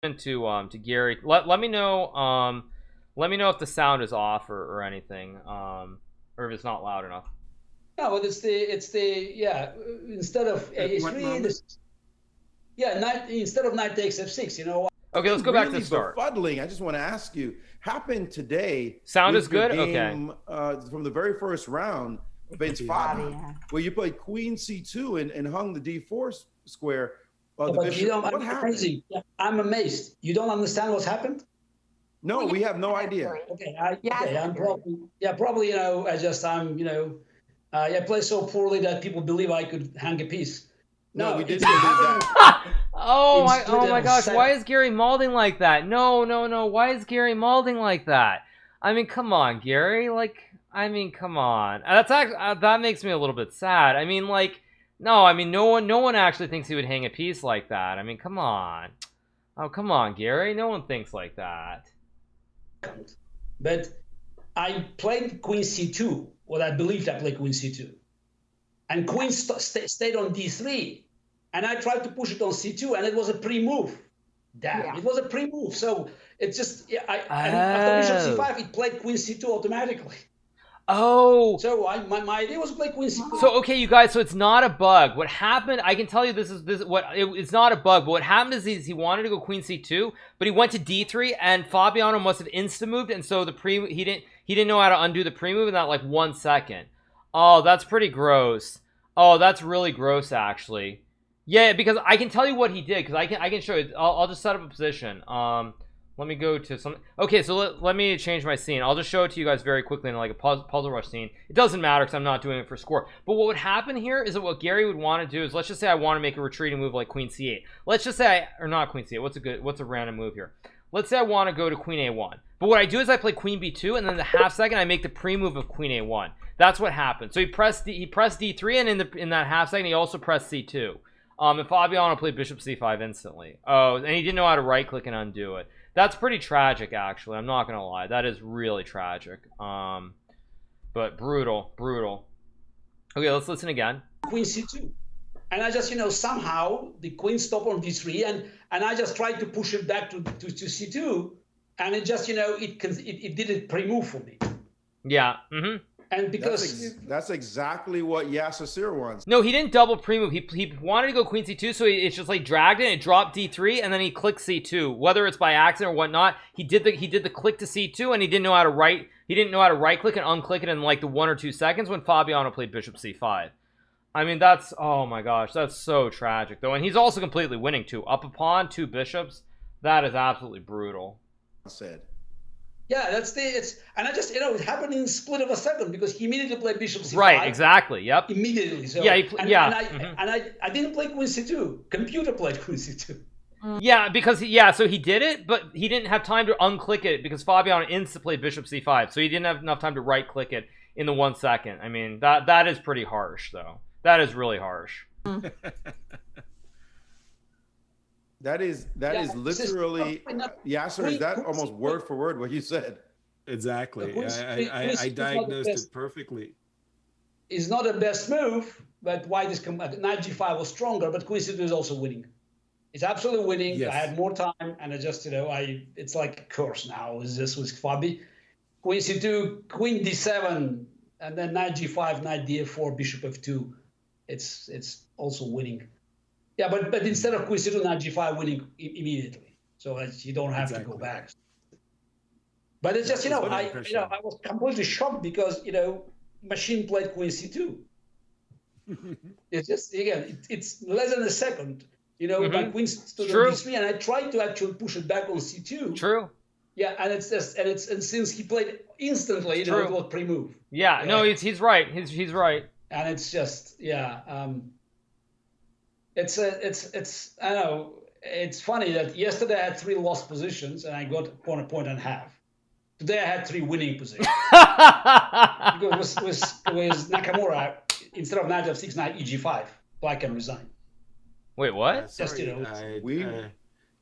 to Gary. Let me know if the sound is off or anything, or if it's not loud enough. No, but it's the yeah. Instead of A3, instead of knight takes F6, you know. Okay, let's go back to the start. Befuddling. I just want to ask you, happened today. Sound is good. Game, okay. From the very first round against Fabi, where you played Queen C2 and hung the D4 square. The bishop. What happened? Crazy. I'm amazed. You don't understand what's happened? No, we have no idea. Okay, I'm probably, you know, I play so poorly that people believe I could hang a piece. No, we didn't believe that. oh my gosh, why is Gary Malding like that? No, why is Gary Malding like that? I mean, come on, Gary. Like, I mean, come on. That's actually that makes me a little bit sad. I mean, like, no, I mean, no one actually thinks he would hang a piece like that. I mean, come on. Oh, come on, Gary. No one thinks like that. But I played Queen C2. Well, I believed I played Queen C2, and Queen stayed on D3, and I tried to push it on C2, and it was a pre-move. Damn, it was a pre-move. So it's just after Bishop C5, it played Queen C2 automatically. Oh. So my idea was to play Queen C2. So okay, you guys. So it's not a bug. What happened? I can tell you it's not a bug. But what happened is he wanted to go Queen C2, but he went to D3, and Fabiano must have insta moved, and so he didn't know how to undo the pre move in that like 1 second. Oh, that's pretty gross. Oh, that's really gross, actually. Yeah, because I can tell you what he did, because I can show you. I'll just set up a position. Let me go to some. Okay, so let me change my scene. I'll just show it to you guys very quickly in like a puzzle rush scene. It doesn't matter because I'm not doing it for score. But what would happen here is that what Gary would want to do is, let's just say I want to make a retreating move like Queen C8. Let's just say or not Queen C8. What's a random move here? Let's say I want to go to Queen A1. But what I do is I play Queen B2, and then the half second I make the pre-move of Queen A1. That's what happened. So he pressed D3, and in that half second he also pressed C2. And Fabiano played Bishop C5 instantly. Oh, and he didn't know how to right-click and undo it. That's pretty tragic, actually. I'm not gonna lie. That is really tragic. But brutal. Okay, let's listen again. Queen C2, and I just, you know, somehow the Queen stopped on D3, and I just tried to push it back to C2, and it just, you know, it did a pre-move for me. Yeah. And because that's exactly what Yasser wants. No, he didn't double pre-move. He wanted to go Queen C2, so it's just like dragged it and it dropped D3, and then he clicked C2. Whether it's by accident or whatnot, he did the click to C2, and he didn't know how to right click and unclick it in like the 1 or 2 seconds when Fabiano played Bishop C5. I mean, that's, oh my gosh, that's so tragic though. And he's also completely winning too. Up a pawn, 2 bishops. That is absolutely brutal. Said. Yeah, and I just, you know, it happened in a split of a second because he immediately played Bishop C5. Right, exactly, yep. Immediately. So, yeah, and I didn't play Queen C2. Computer played Queen C2. Yeah, because so he did it, but he didn't have time to unclick it because Fabiano insta played Bishop C5, so he didn't have enough time to right click it in the 1 second. I mean, that is pretty harsh though. That is really harsh. That is literally, Yasser, is that almost word for word what you said? Exactly. I diagnosed it perfectly. It's not the best move, but white is knight G5 was stronger, but Queen C2 is also winning. It's absolutely winning. Yes. I had more time, and I just, you know, it's like a curse now. Is this with Fabi? Queen C2, Queen D7, and then knight G5, knight D4, Bishop F2. It's also winning. Yeah, but instead of Queen C2, knight G5 winning immediately, so you don't have to go back. But it's just, you know, I was completely shocked because, you know, machine played Queen C2. It's just, again, it's less than a second, you know, my Queen stood on D3, and I tried to actually push it back on C2. True. Yeah, and it's just, and since he played instantly, you know, it was pre-move. Yeah, no, he's right. He's right. And it's just, yeah. It's I don't know, it's funny that yesterday I had 3 lost positions and I got a point and a half. Today I had 3 winning positions. Because with Nakamura, instead of knight f6, knight eg5, black can resign. Wait, what? Just, you know,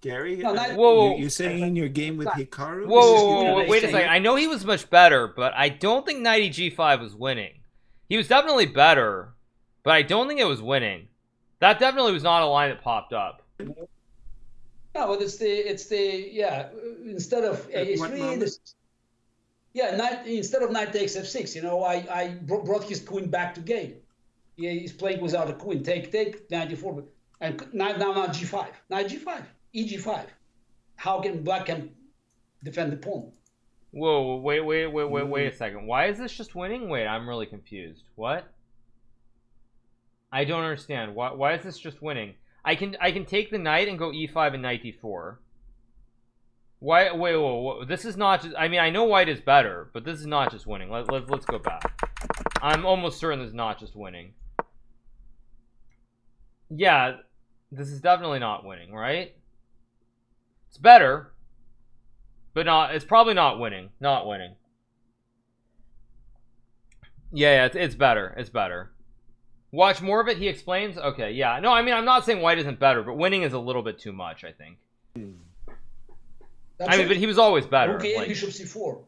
Gary, whoa, you're saying in your game with Hikaru? Whoa, wait a second. I know he was much better, but I don't think knight eg5 was winning. He was definitely better, but I don't think it was winning. That definitely was not a line that popped up. No, but it's the yeah. Instead of a3, instead of knight takes f6, you know, I brought his queen back to game. He's playing without a queen. Take 94, and now g5, knight g5, eg5. How can black can defend the pawn? Whoa, wait a second. Why is this just winning? Wait, I'm really confused. What? I don't understand. Why is this just winning? I can take the knight and go e5 and knight d4. Why? Wait. This is not just. I mean, I know white is better, but this is not just winning. Let's go back. I'm almost certain this is not just winning. Yeah, this is definitely not winning, right? It's better, but not. It's probably not winning. Not winning. Yeah, it's better. It's better. Watch more of it, he explains. Okay, yeah. No, I mean, I'm not saying white isn't better, but winning is a little bit too much, I think. I mean, but he was always better. Okay, like, bishop c4.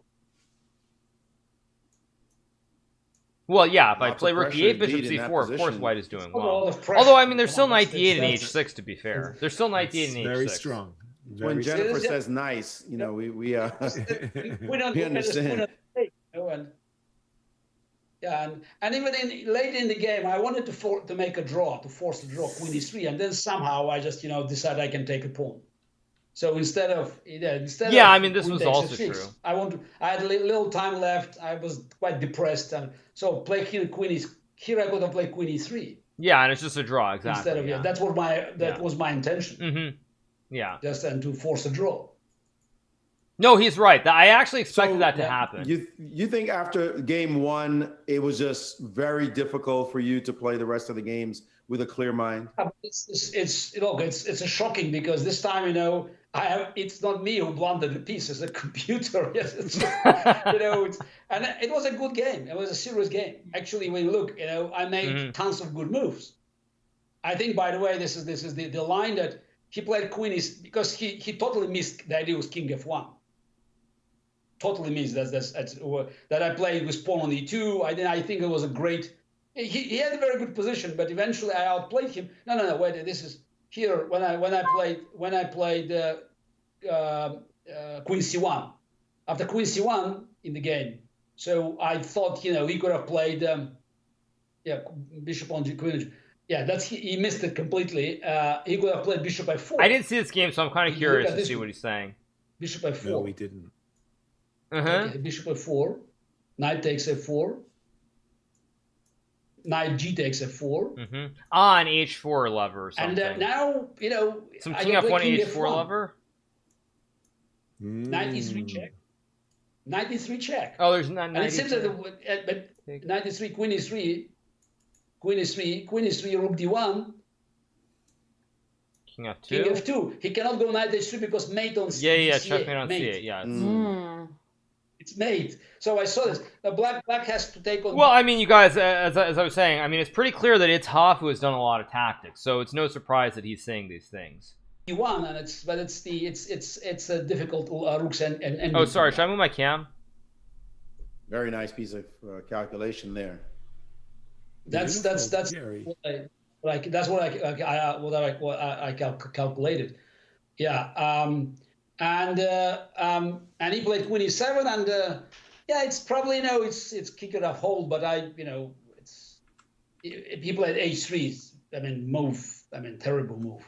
Well, yeah, if I play rook e8, bishop c4, of course white is doing well. Although, I mean, there's still knight d8 and h6, to be fair. There's still knight d8 and h6. Very strong. When Jennifer says nice, you know, we understand. Yeah, and even late in the game, I wanted to make a draw, to force a draw, queen e3, and then somehow I just, you know, decided I can take a pawn. So instead of I mean, this was also true. I had a little time left. I was quite depressed, and so play here here I could have played queen e3. Yeah, and it's just a draw, exactly. Instead of that's what was my intention. Mm-hmm. Yeah, just and to force a draw. No, he's right. I actually expected that to happen. You think after game one, it was just very difficult for you to play the rest of the games with a clear mind? It's a shocking, because this time, you know, it's not me who blundered the piece, it's a computer. Yes, you know, and it was a good game. It was a serious game. Actually, when you look, you know, I made tons of good moves. I think, by the way, this is the line that he played queen is because he totally missed the idea with king f1. Totally missed that I played with pawn on e2. I think it was a great. He had a very good position, but eventually I outplayed him. No. Wait, this is here when I played queen c1. After queen c1 in the game, so I thought, you know, he could have played bishop on queen. Yeah, he missed it completely. He could have played bishop f4. I didn't see this game, so I'm kind of curious to see what he's saying. Bishop f4. No, we didn't. Okay, bishop f4, knight takes f4, knight g takes f4. And h4 lever or something. And now, you know, some king f1, h4 lever. Knight e3 check. Knight e3 check. Oh, there's not. And it seems that knight e3, queen e3, queen e3, rook d1. King f2. King f2. He cannot go knight h3 because mate on c8. Yeah, checkmate on c8. Yeah. It's mate. So I saw this. The black has to take on. Well, I mean, you guys, as I was saying, I mean, it's pretty clear that it's Hoff who has done a lot of tactics. So it's no surprise that he's saying these things. He won, and it's a difficult rooks and. Oh, sorry. Should I move my cam? Very nice piece of calculation there. That's what I calculated. Yeah. And he played queen e7, and it's probably, you know, it's kick it off hold, but he played h3. I mean, move. I mean, terrible move.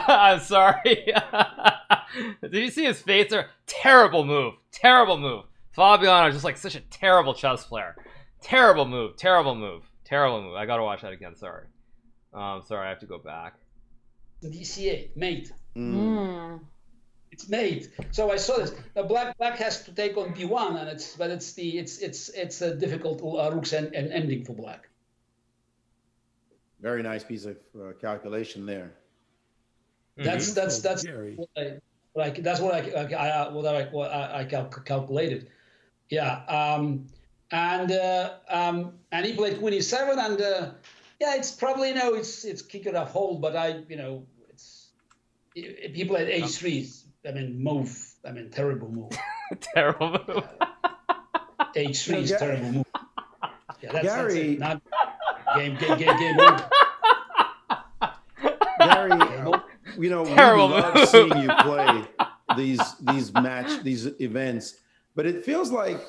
I'm sorry. Did you see his face there? Terrible move. Fabiano's just like such a terrible chess player. Terrible move. I gotta watch that again. Sorry, I have to go back. dc8, mate. It's mate. So I saw this. The black has to take on d1, and it's a difficult rooks and ending for black. Very nice piece of calculation there. That's what I calculated. Yeah. And he played queen e7, and it's probably, you know, it's kick it off hold, but he played h3. I mean, move. I mean, terrible move. Terrible move. h3 is terrible move. Yeah, Gary, Game over. Gary, we love seeing you play these events, but it feels like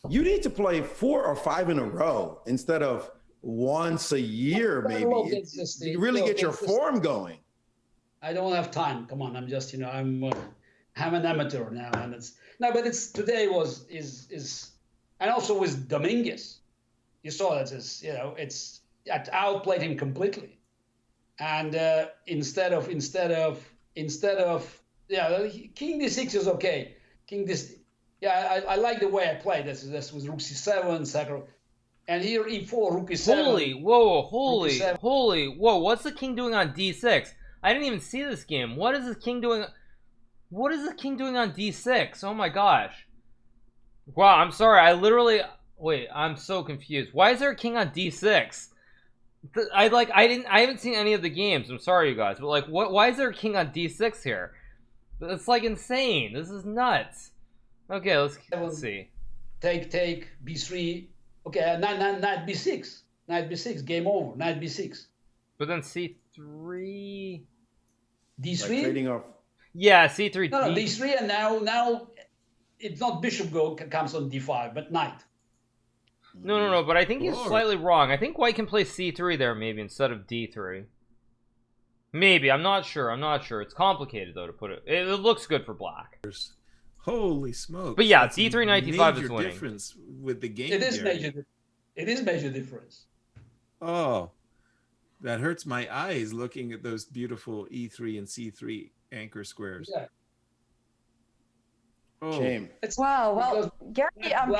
you need to play 4 or 5 in a row instead of once a year, maybe. You really get your form going. I don't have time. Come on, I'm just, I'm an amateur now, and today is, and also with Dominguez, you saw that I outplayed him completely, and instead of King D6 is okay. I like the way I played. This was Rook C7, Sacro, and here E4, Rook E7. Holy, whoa! What's the king doing on D6? I didn't even see this game. What is this king doing? What is the king doing on D6? Oh my gosh! Wow, I'm sorry. I'm so confused. Why is there a king on D6? I haven't seen any of the games. I'm sorry, you guys, but why is there a king on D6 here? It's insane. This is nuts. Okay, let's see. Take B3. Okay, knight B6. Knight B6. Game over. Knight B6. But then C3. D3. Trading off. Yeah, C3. No, D3, and now it's not bishop comes on D5, but knight. No. But I think he's slightly wrong. I think White can play C3 there maybe instead of D3. Maybe. I'm not sure. It's complicated though to put it. It looks good for Black. Holy smoke! But yeah, D3 knight D5 is winning. Difference with the game. It is major. It is major difference. Oh, that hurts my eyes looking at those beautiful E3 and C3 anchor squares. Yeah. Oh. Shame. Well, Gary,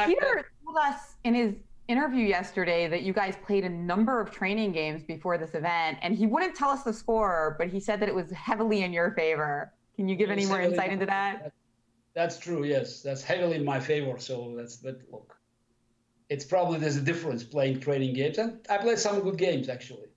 Peter told us in his interview yesterday that you guys played a number of training games before this event, and he wouldn't tell us the score, but he said that it was heavily in your favor. Can you give any more insight into that? That's true. Yes, that's heavily in my favor. So but look, it's probably there's a difference playing training games, and I played some good games actually,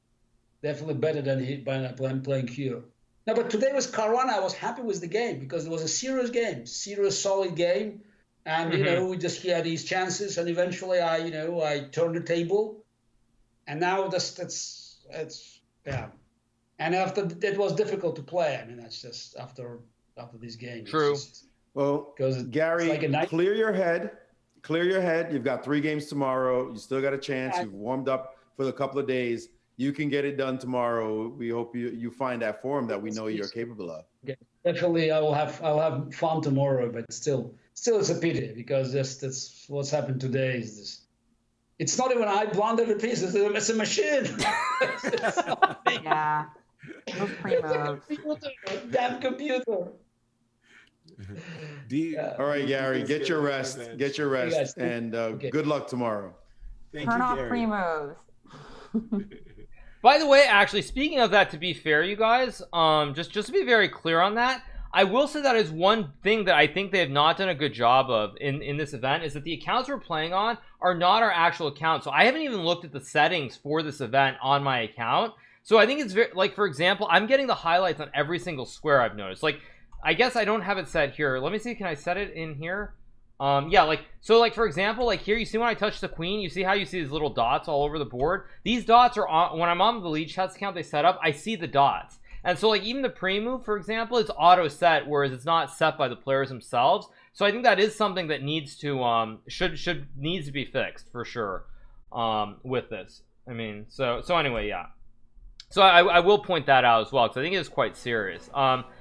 definitely better than playing here. No, but today was Caruana. I was happy with the game because it was a serious game, solid game, and he had these chances, and eventually I turned the table, and now it's and after it was difficult to play. I mean, that's just after this game. True. Well, Gary, clear your head. You've got 3 games tomorrow. You still got a chance. You've warmed up for a couple of days. You can get it done tomorrow. We hope you find that form that we know you're capable of. Okay. Definitely, I'll have fun tomorrow, but still it's a pity because that's what's happened today. Is this? It's not even I blundered a piece. It's a machine. Yeah. Those pre-moves. Damn computer. All right, Gary, get your rest. Get your rest, and good luck tomorrow. Turn off pre-moves. By the way, actually, speaking of that, to be fair, you guys, just to be very clear on that, I will say that is one thing that I think they have not done a good job of in this event, is that the accounts we're playing on are not our actual accounts. So I haven't even looked at the settings for this event on my account. So I think it's very, for example, I'm getting the highlights on every single square I've noticed. I guess I don't have it set here. Let me see. Can I set it in here? Yeah, for example, here you see when I touch the queen, you see how you see these little dots all over the board. These dots are on when I'm on the lead shots account they set up. I see the dots, and so even the pre-move, for example, is auto set, whereas it's not set by the players themselves. So I think that is something that needs to needs to be fixed for sure with this. I mean, so anyway, yeah. So I will point that out as well because I think it is quite serious.